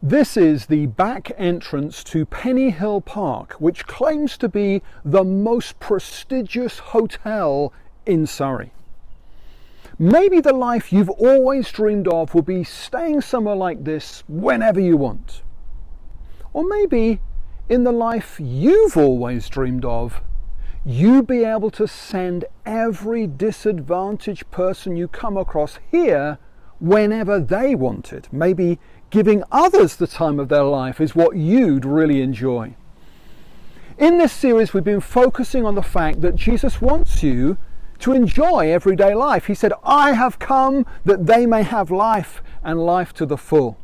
This is the back entrance to Penny Hill Park, which claims to be the most prestigious hotel in Surrey. Maybe the life you've always dreamed of will be staying somewhere like this whenever you want. Or maybe in the life you've always dreamed of, you'd be able to send every disadvantaged person you come across here whenever they wanted. Maybe giving others the time of their life is what you'd really enjoy. In this series, we've been focusing on the fact that Jesus wants you to enjoy everyday life. He said, I have come that they may have life and life to the full.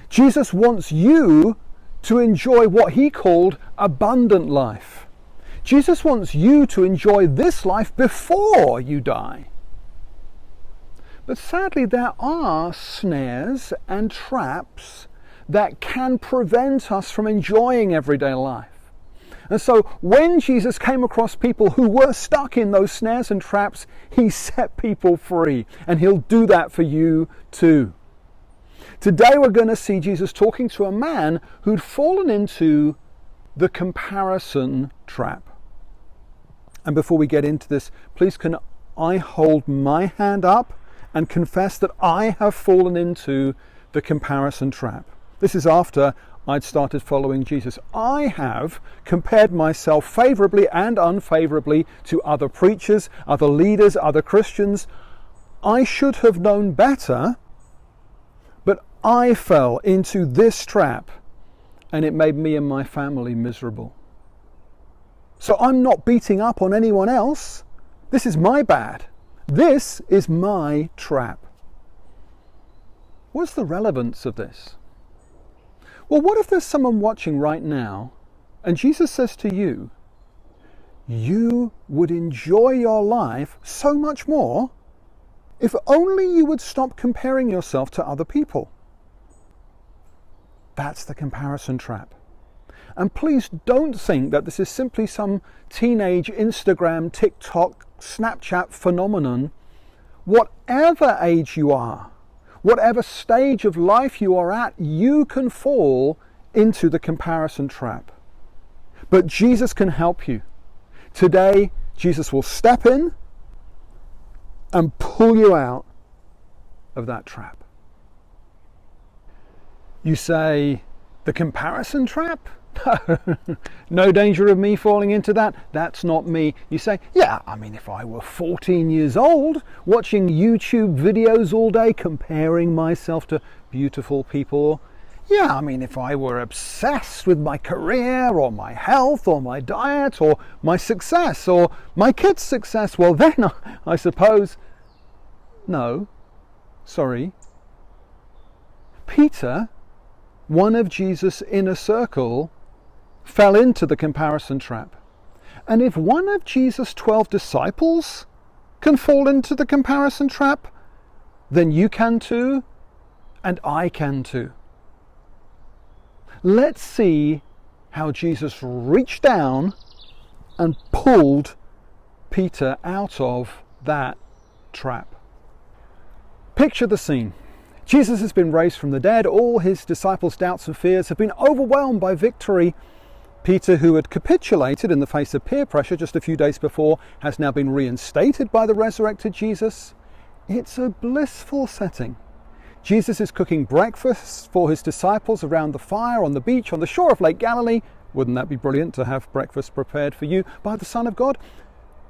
Jesus wants you to enjoy what he called abundant life. Jesus wants you to enjoy this life before you die. But sadly, there are snares and traps that can prevent us from enjoying everyday life. And so when Jesus came across people who were stuck in those snares and traps, he set people free. And he'll do that for you too. Today we're going to see Jesus talking to a man who'd fallen into the comparison trap. And before we get into this, please can I hold my hand up and confess that I have fallen into the comparison trap. This is after I'd started following Jesus. I have compared myself favorably and unfavorably to other preachers, other leaders, other Christians. I should have known better, but I fell into this trap and it made me and my family miserable. So I'm not beating up on anyone else. This is my bad. This is my trap. What's the relevance of this? Well, what if there's someone watching right now and Jesus says to you, you would enjoy your life so much more if only you would stop comparing yourself to other people. That's the comparison trap. And please don't think that this is simply some teenage Instagram, TikTok, Snapchat phenomenon. Whatever age you are, whatever stage of life you are at, you can fall into the comparison trap. But Jesus can help you. Today, Jesus will step in and pull you out of that trap. You say, the comparison trap? No danger of me falling into that. That's not me. You say, yeah, I mean, if I were 14 years old, watching YouTube videos all day, comparing myself to beautiful people. Yeah, I mean, if I were obsessed with my career or my health or my diet or my success or my kids' success, well then I suppose. No, sorry. Peter, one of Jesus' inner circle, fell into the comparison trap. And if one of Jesus' 12 disciples can fall into the comparison trap, then you can too, and I can too. Let's see how Jesus reached down and pulled Peter out of that trap. Picture the scene. Jesus has been raised from the dead. All his disciples' doubts and fears have been overwhelmed by victory. Peter, who had capitulated in the face of peer pressure just a few days before, has now been reinstated by the resurrected Jesus. It's a blissful setting. Jesus is cooking breakfast for his disciples around the fire on the beach on the shore of Lake Galilee. Wouldn't that be brilliant to have breakfast prepared for you by the Son of God?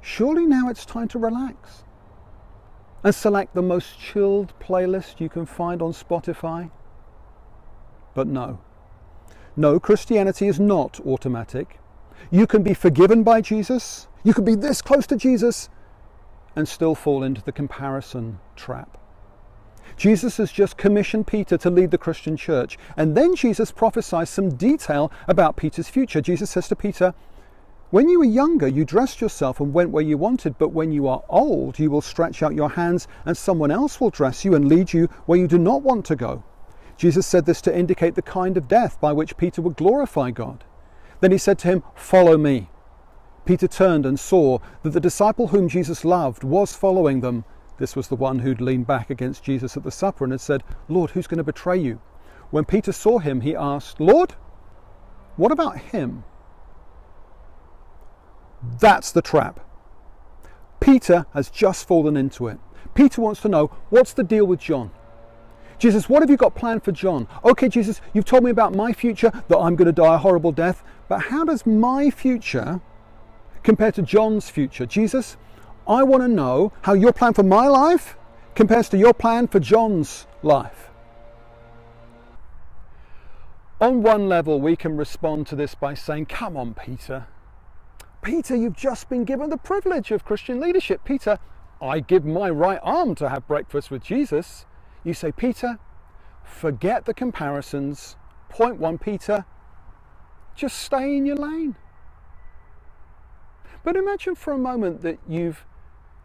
Surely now it's time to relax and select the most chilled playlist you can find on Spotify. But no, Christianity is not automatic. You can be forgiven by Jesus, you can be this close to Jesus and still fall into the comparison trap. Jesus has just commissioned Peter to lead the Christian church, and then Jesus prophesies some detail about Peter's future. Jesus says to Peter, when you were younger, you dressed yourself and went where you wanted, but when you are old, you will stretch out your hands and someone else will dress you and lead you where you do not want to go. Jesus said this to indicate the kind of death by which Peter would glorify God. Then he said to him, follow me. Peter turned and saw that the disciple whom Jesus loved was following them. This was the one who'd leaned back against Jesus at the supper and had said, Lord, who's going to betray you? when Peter saw him, he asked, "Lord, what about him?" That's the trap. Peter has just fallen into it. Peter wants to know, what's the deal with John? Jesus, what have you got planned for John? Okay, Jesus, you've told me about my future, that I'm going to die a horrible death, but how does my future compare to John's future? Jesus, I want to know how your plan for my life compares to your plan for John's life. On one level, we can respond to this by saying, come on, Peter. Peter, you've just been given the privilege of Christian leadership. Peter, I give my right arm to have breakfast with Jesus. You say, Peter, forget the comparisons. Point one, Peter, just stay in your lane. But imagine for a moment that you've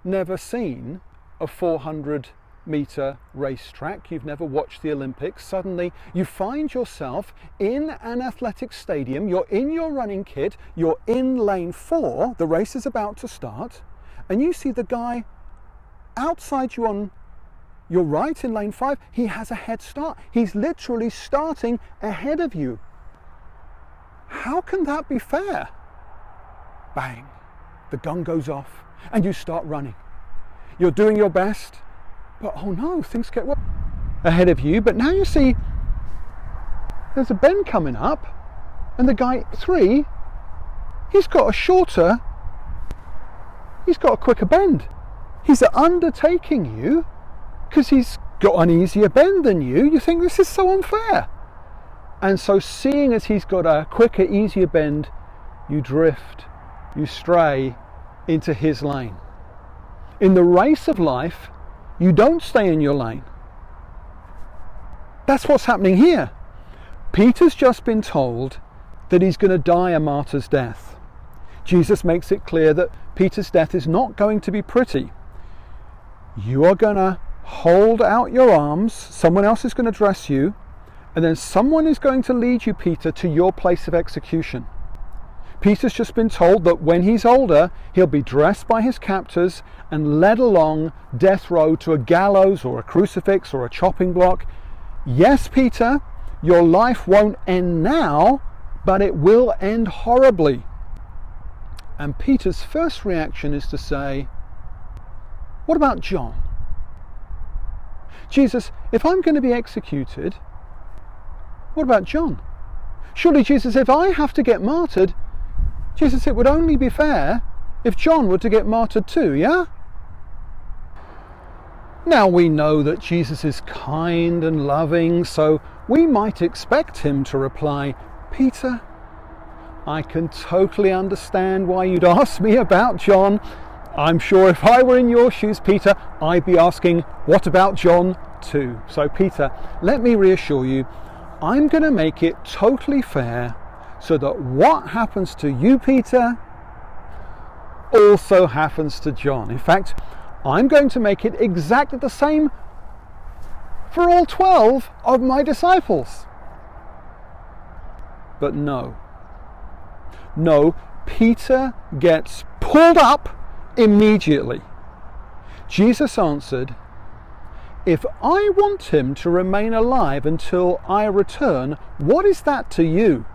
never seen a 400-meter racetrack. You've never watched the Olympics. Suddenly you find yourself in an athletic stadium. You're in your running kit. You're in lane 4. The race is about to start. And you see the guy outside you on your right in lane 5. He has a head start. He's literally starting ahead of you. How can that be fair? Bang. The gun goes off and you start running. You're doing your best, but oh no, things get worse ahead of you. But now you see there's a bend coming up and the guy 3, he's got a quicker bend. He's undertaking you because he's got an easier bend than you. You think this is so unfair. And so seeing as he's got a quicker, easier bend, you drift, you stray into his lane. In the race of life, you don't stay in your lane. That's what's happening here. Peter's just been told that he's going to die a martyr's death. Jesus makes it clear that Peter's death is not going to be pretty. You are going to hold out your arms, someone else is going to dress you, and then someone is going to lead you, Peter, to your place of execution. Peter's just been told that when he's older, he'll be dressed by his captors and led along death row to a gallows or a crucifix or a chopping block. Yes, Peter, your life won't end now, but it will end horribly. And Peter's first reaction is to say, what about John? Jesus, if I'm going to be executed, what about John? Surely, Jesus, if I have to get martyred, Jesus, it would only be fair if John were to get martyred too, yeah? Now we know that Jesus is kind and loving, so we might expect him to reply, Peter, I can totally understand why you'd ask me about John. I'm sure if I were in your shoes, Peter, I'd be asking, what about John too? So Peter, let me reassure you, I'm going to make it totally fair so that what happens to you, Peter, also happens to John. In fact, I'm going to make it exactly the same for all 12 of my disciples. But no, Peter gets pulled up immediately. Jesus answered, if I want him to remain alive until I return, what is that to you?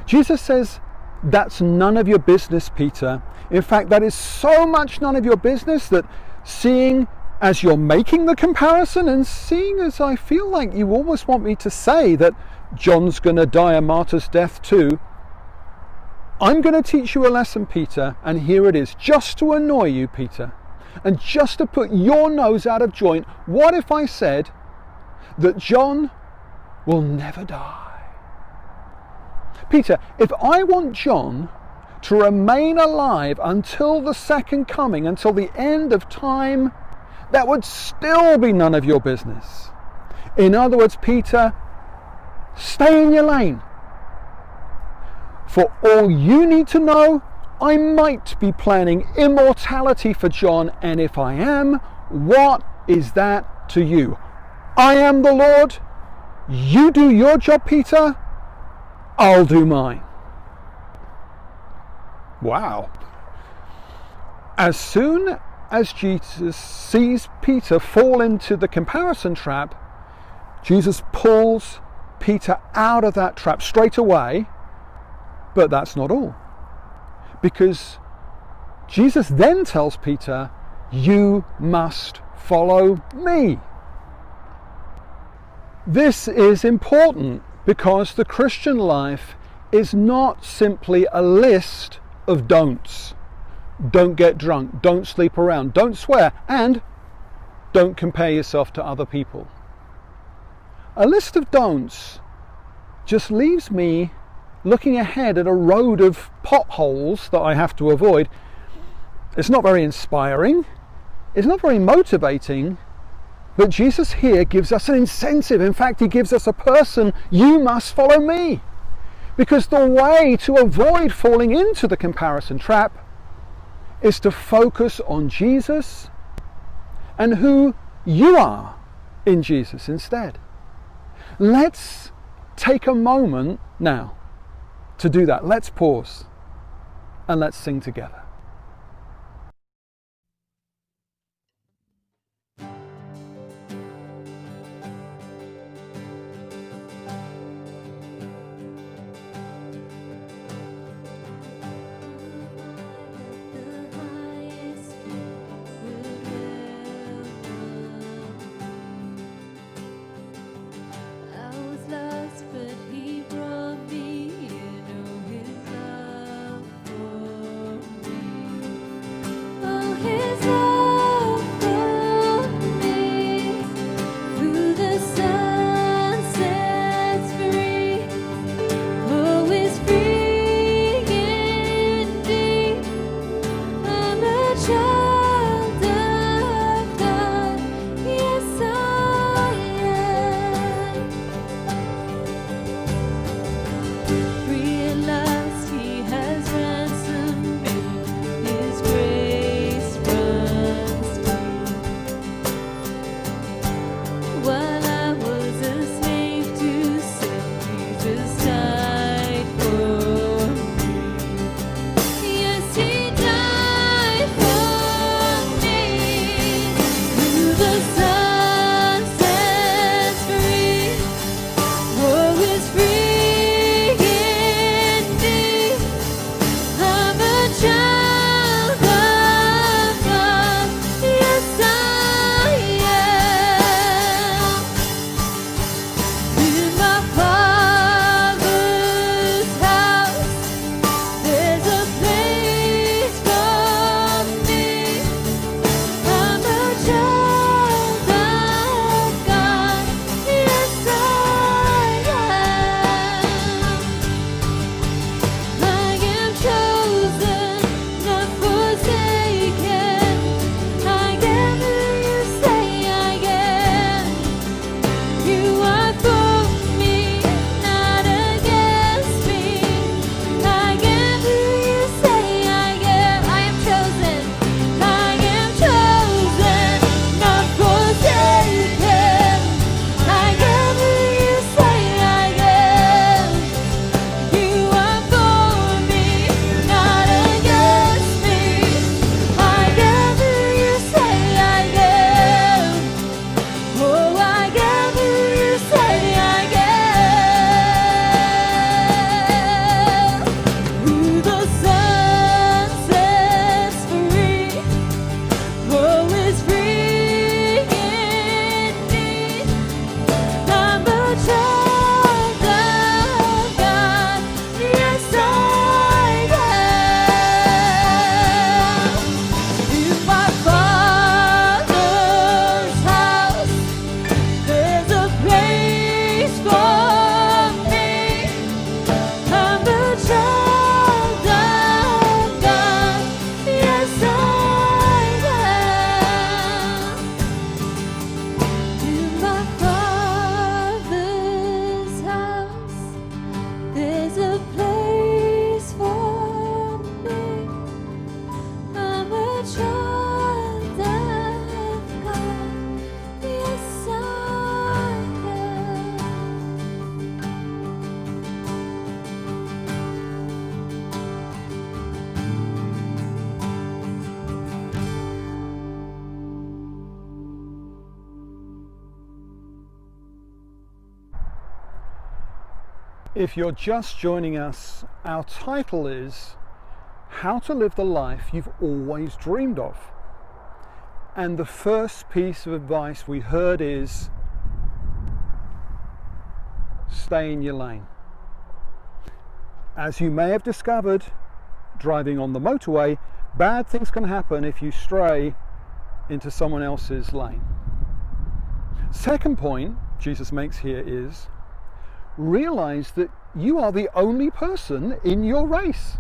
Jesus says, that's none of your business, Peter. In fact, that is so much none of your business that seeing as you're making the comparison and seeing as I feel like you almost want me to say that John's going to die a martyr's death too, I'm going to teach you a lesson, Peter, and here it is, just to annoy you, Peter, and just to put your nose out of joint. What if I said that John will never die? Peter, if I want John to remain alive until the second coming, until the end of time, that would still be none of your business. In other words, Peter, stay in your lane. For all you need to know, I might be planning immortality for John, and if I am, what is that to you? I am the Lord. You do your job, Peter. I'll do mine. Wow. As soon as Jesus sees Peter fall into the comparison trap, Jesus pulls Peter out of that trap straight away, but that's not all. Because Jesus then tells Peter, you must follow me. This is important because the Christian life is not simply a list of don'ts. Don't get drunk, don't sleep around, don't swear, and don't compare yourself to other people. A list of don'ts just leaves me looking ahead at a road of potholes that I have to avoid. It's not very inspiring, it's not very motivating, but Jesus here gives us an incentive. In fact, he gives us a person, you must follow me. Because the way to avoid falling into the comparison trap is to focus on Jesus and who you are in Jesus instead. Let's take a moment now to do that. Let's pause and let's sing together. If you're just joining us, our title is How to Live the Life You've Always Dreamed of. And the first piece of advice we heard is stay in your lane. As you may have discovered, driving on the motorway, bad things can happen if you stray into someone else's lane. Second point Jesus makes here is realize that you are the only person in your race.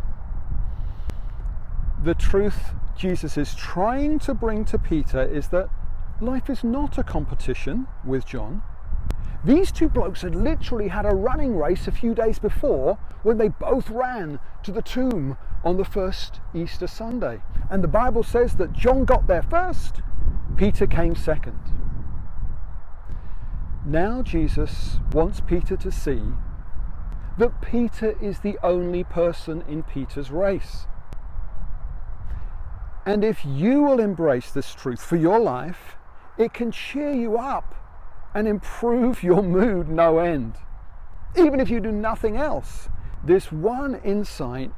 The truth Jesus is trying to bring to Peter is that life is not a competition with John. These two blokes had literally had a running race a few days before when they both ran to the tomb on the first Easter Sunday. And the Bible says that John got there first, Peter came second. Now Jesus wants Peter to see that Peter is the only person in Peter's race. And if you will embrace this truth for your life, it can cheer you up and improve your mood no end. Even if you do nothing else, this one insight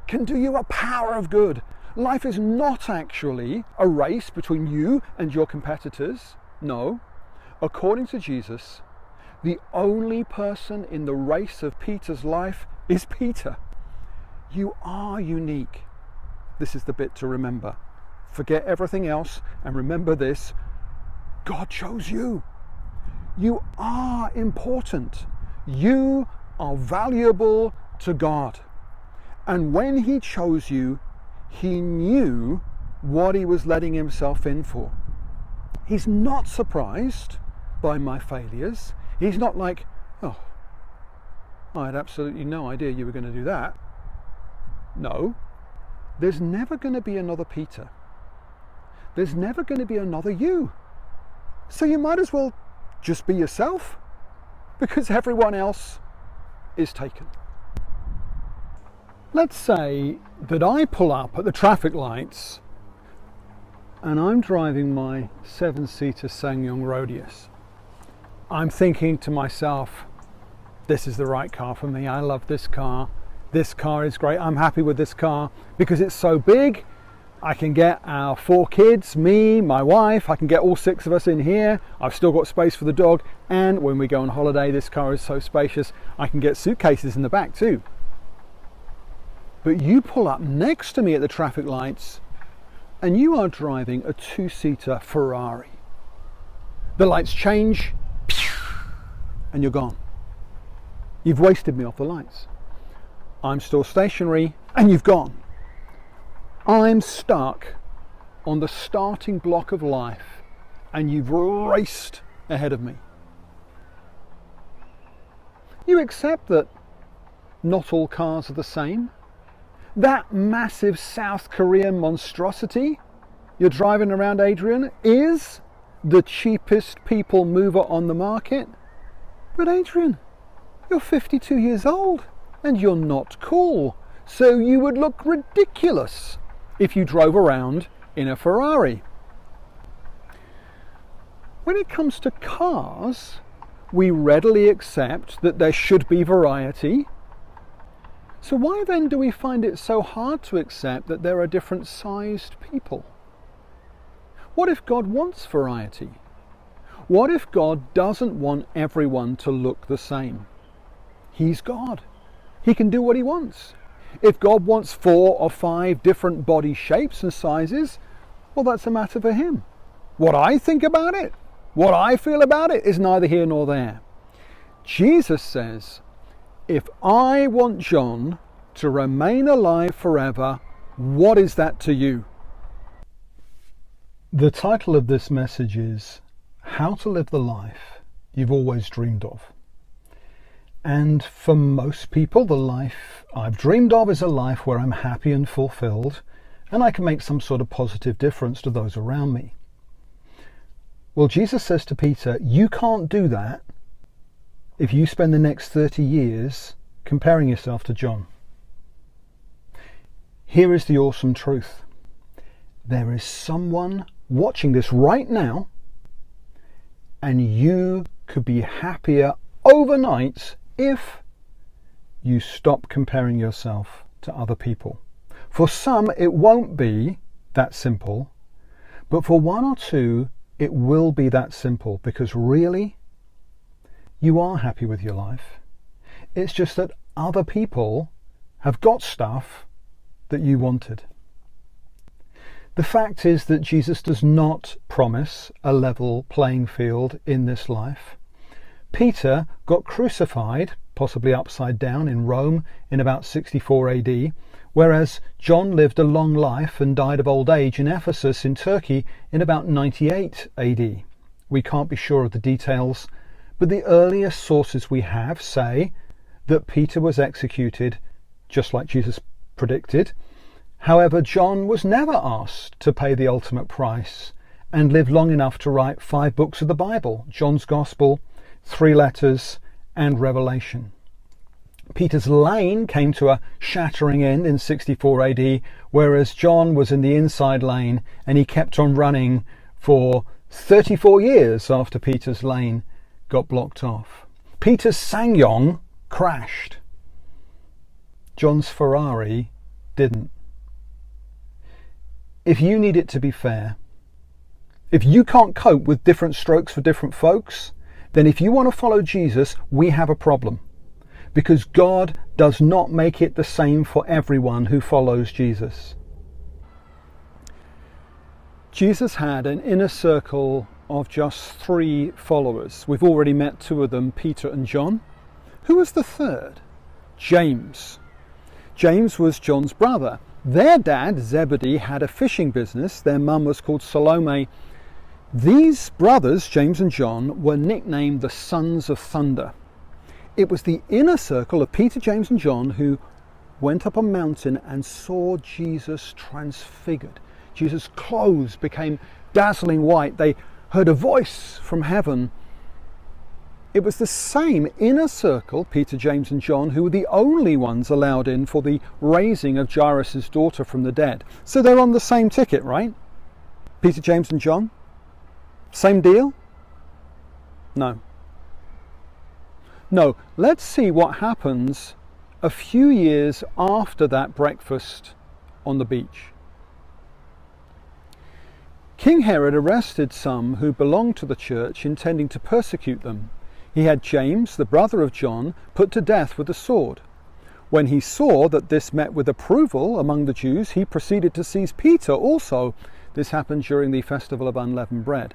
can do you a power of good. Life is not actually a race between you and your competitors. No. According to Jesus, the only person in the race of Peter's life is Peter. You are unique. This is the bit to remember. Forget everything else and remember this. God chose you. You are important. You are valuable to God. And when He chose you, He knew what He was letting Himself in for. He's not surprised by my failures. He's not like, oh, I had absolutely no idea you were going to do that. No, there's never going to be another Peter. There's never going to be another you. So you might as well just be yourself, because everyone else is taken. Let's say that I pull up at the traffic lights and I'm driving my 7-seater SsangYong Rodius. I'm thinking to myself, this is the right car for me. I love this car. This car is great. I'm happy with this car because it's so big. I can get our 4 kids, me, my wife, I can get all 6 of us in here. I've still got space for the dog. And when we go on holiday, this car is so spacious, I can get suitcases in the back too. But you pull up next to me at the traffic lights and you are driving a 2-seater Ferrari. The lights change and you're gone. You've wasted me off the lights. I'm still stationary and you've gone. I'm stuck on the starting block of life and you've raced ahead of me. You accept that not all cars are the same. That massive South Korean monstrosity you're driving around, Adrian, is the cheapest people mover on the market. But Adrian, you're 52 years old and you're not cool. So you would look ridiculous if you drove around in a Ferrari. When it comes to cars, we readily accept that there should be variety. So why then do we find it so hard to accept that there are different sized people? What if God wants variety? What if God doesn't want everyone to look the same? He's God. He can do what He wants. If God wants 4 or 5 different body shapes and sizes, well, that's a matter for Him. What I think about it, what I feel about it is neither here nor there. Jesus says, if I want John to remain alive forever, what is that to you? The title of this message is How to Live the Life You've Always Dreamed of. And for most people, the life I've dreamed of is a life where I'm happy and fulfilled, and I can make some sort of positive difference to those around me. Well, Jesus says to Peter, you can't do that if you spend the next 30 years comparing yourself to John. Here is the awesome truth. There is someone watching this right now, and you could be happier overnight if you stop comparing yourself to other people. For some, it won't be that simple, but for one or two, it will be that simple, because really, you are happy with your life. It's just that other people have got stuff that you wanted. The fact is that Jesus does not promise a level playing field in this life. Peter got crucified, possibly upside down, in Rome in about 64 AD, whereas John lived a long life and died of old age in Ephesus in Turkey in about 98 AD. We can't be sure of the details, but the earliest sources we have say that Peter was executed just like Jesus predicted. However, John was never asked to pay the ultimate price and lived long enough to write 5 books of the Bible: John's Gospel, 3 letters, and Revelation. Peter's lane came to a shattering end in 64 AD, whereas John was in the inside lane, and he kept on running for 34 years after Peter's lane got blocked off. Peter's SsangYong crashed. John's Ferrari didn't. If you need it to be fair, if you can't cope with different strokes for different folks, then if you want to follow Jesus, we have a problem. Because God does not make it the same for everyone who follows Jesus. Jesus had an inner circle of just 3 followers. We've already met 2 of them, Peter and John. Who was the third? James. James was John's brother. Their dad, Zebedee, had a fishing business. Their mum was called Salome. These brothers, James and John, were nicknamed the Sons of Thunder. It was the inner circle of Peter, James and John who went up a mountain and saw Jesus transfigured. Jesus' clothes became dazzling white. They heard a voice from heaven. It was the same inner circle, Peter, James and John, who were the only ones allowed in for the raising of Jairus' daughter from the dead. So they're on the same ticket, right? Peter, James and John? Same deal? No. No, let's see what happens a few years after that breakfast on the beach. King Herod arrested some who belonged to the church, intending to persecute them. He had James, the brother of John, put to death with a sword. When he saw that this met with approval among the Jews, he proceeded to seize Peter also. This happened during the festival of unleavened bread.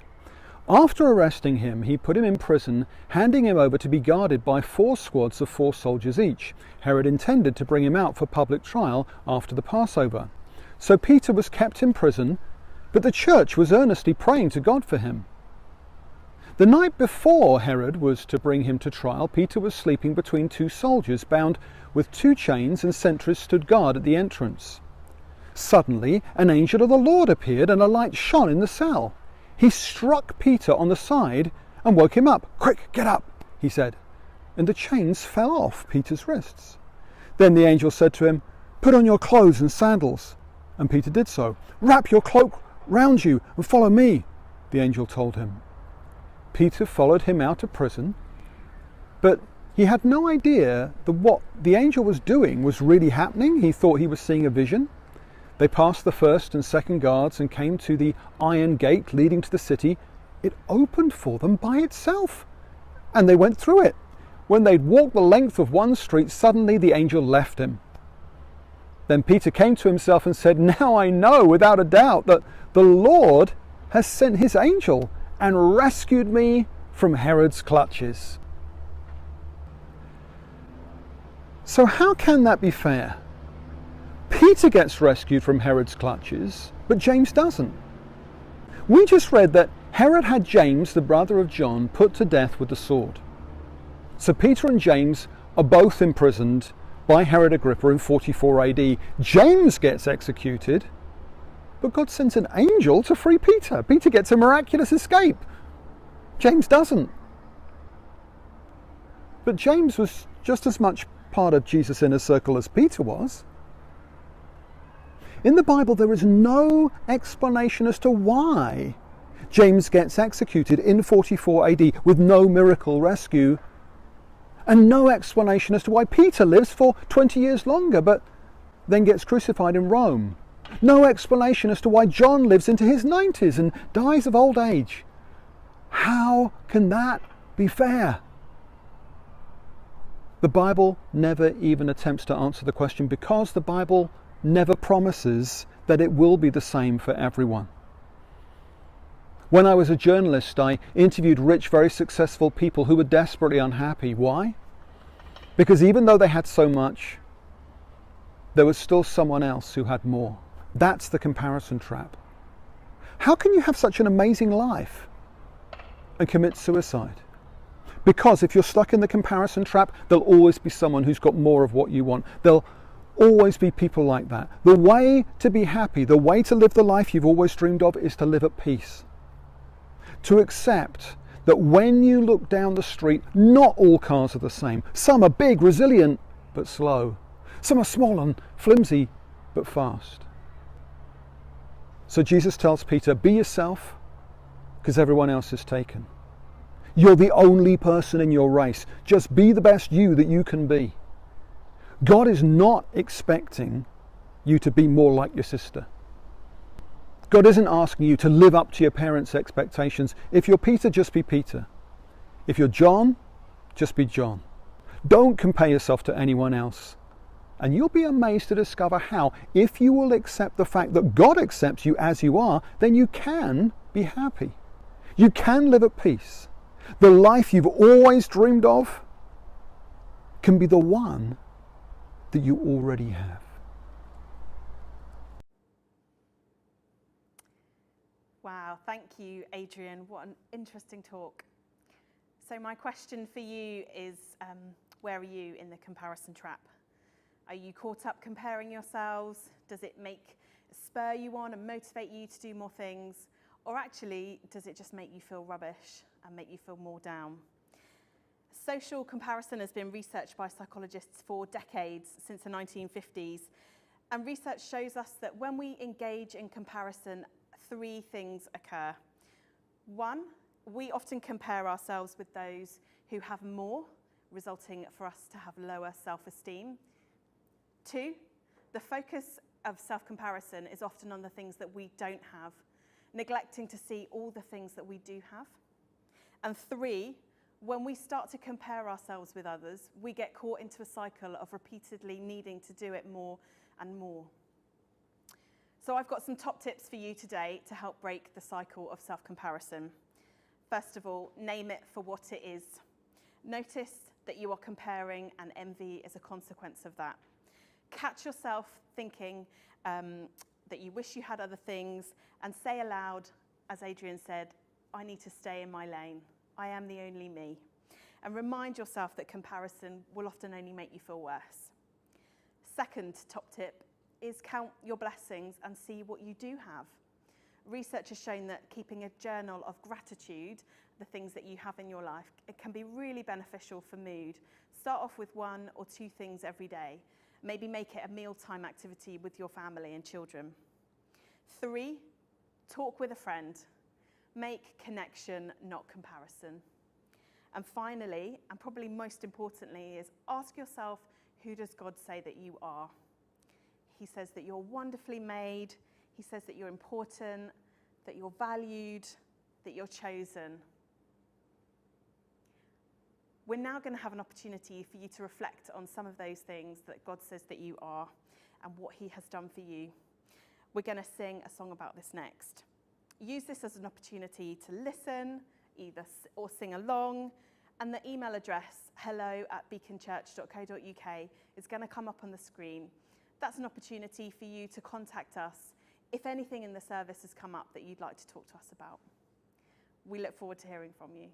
After arresting him, he put him in prison, handing him over to be guarded by 4 squads of 4 soldiers each. Herod intended to bring him out for public trial after the Passover. So Peter was kept in prison, but the church was earnestly praying to God for him. The night before Herod was to bring him to trial, Peter was sleeping between 2 soldiers, bound with 2 chains, and sentries stood guard at the entrance. Suddenly, an angel of the Lord appeared, and a light shone in the cell. He struck Peter on the side and woke him up. "Quick, get up," he said, and the chains fell off Peter's wrists. Then the angel said to him, "Put on your clothes and sandals." And Peter did so. "Wrap your cloak round you and follow me," the angel told him. Peter followed him out of prison, but he had no idea that what the angel was doing was really happening. He thought he was seeing a vision. They passed the first and second guards and came to the iron gate leading to the city. It opened for them by itself, and they went through it. When they'd walked the length of one street, suddenly the angel left him. Then Peter came to himself and said, "Now I know without a doubt that the Lord has sent his angel and rescued me from Herod's clutches." So how can that be fair? Peter gets rescued from Herod's clutches, but James doesn't. We just read that Herod had James, the brother of John, put to death with the sword. So Peter and James are both imprisoned by Herod Agrippa in 44 AD. James gets executed, but God sends an angel to free Peter. Peter gets a miraculous escape. James doesn't. But James was just as much part of Jesus' inner circle as Peter was. In the Bible, there is no explanation as to why James gets executed in 44 AD with no miracle rescue. And no explanation as to why Peter lives for 20 years longer, but then gets crucified in Rome. No explanation as to why John lives into his 90s and dies of old age. How can that be fair? The Bible never even attempts to answer the question, because the Bible never promises that it will be the same for everyone. When I was a journalist, I interviewed rich, very successful people who were desperately unhappy. Why? Because even though they had so much, there was still someone else who had more. That's the comparison trap. How can you have such an amazing life and commit suicide? Because if you're stuck in the comparison trap, there'll always be someone who's got more of what you want. There'll always be people like that. The way to be happy, the way to live the life you've always dreamed of, is to live at peace. To accept that when you look down the street, not all cars are the same. Some are big, resilient, but slow. Some are small and flimsy, but fast. So Jesus tells Peter, be yourself, because everyone else is taken. You're the only person in your race. Just be the best you that you can be. God is not expecting you to be more like your sister. God isn't asking you to live up to your parents' expectations. If you're Peter, just be Peter. If you're John, just be John. Don't compare yourself to anyone else. And you'll be amazed to discover how, if you will accept the fact that God accepts you as you are, then you can be happy. You can live at peace. The life you've always dreamed of can be the one that you already have. Wow, thank you, Adrian. What an interesting talk. So my question for you is, where are you in the comparison trap? Are you caught up comparing yourselves? Does it spur you on and motivate you to do more things? Or actually, does it just make you feel rubbish and make you feel more down? Social comparison has been researched by psychologists for decades, since the 1950s. And research shows us that when we engage in comparison, 3 things occur. 1, we often compare ourselves with those who have more, resulting for us to have lower self-esteem. 2, the focus of self-comparison is often on the things that we don't have, neglecting to see all the things that we do have. And 3, when we start to compare ourselves with others, we get caught into a cycle of repeatedly needing to do it more and more. So I've got some top tips for you today to help break the cycle of self-comparison. First of all, name it for what it is. Notice that you are comparing, and envy is a consequence of that. Catch yourself thinking that you wish you had other things, and say aloud, as Adrian said, I need to stay in my lane. I am the only me. And remind yourself that comparison will often only make you feel worse. Second top tip is count your blessings and see what you do have. Research has shown that keeping a journal of gratitude, the things that you have in your life, it can be really beneficial for mood. Start off with 1 or 2 things every day. Maybe make it a mealtime activity with your family and children. 3, talk with a friend. Make connection, not comparison. And finally, and probably most importantly, is ask yourself, who does God say that you are? He says that you're wonderfully made. He says that you're important, that you're valued, that you're chosen. We're now going to have an opportunity for you to reflect on some of those things that God says that you are and what he has done for you. We're going to sing a song about this next. Use this as an opportunity to listen, or sing along, and the email address, hello@beaconchurch.co.uk, is going to come up on the screen. That's an opportunity for you to contact us if anything in the service has come up that you'd like to talk to us about. We look forward to hearing from you.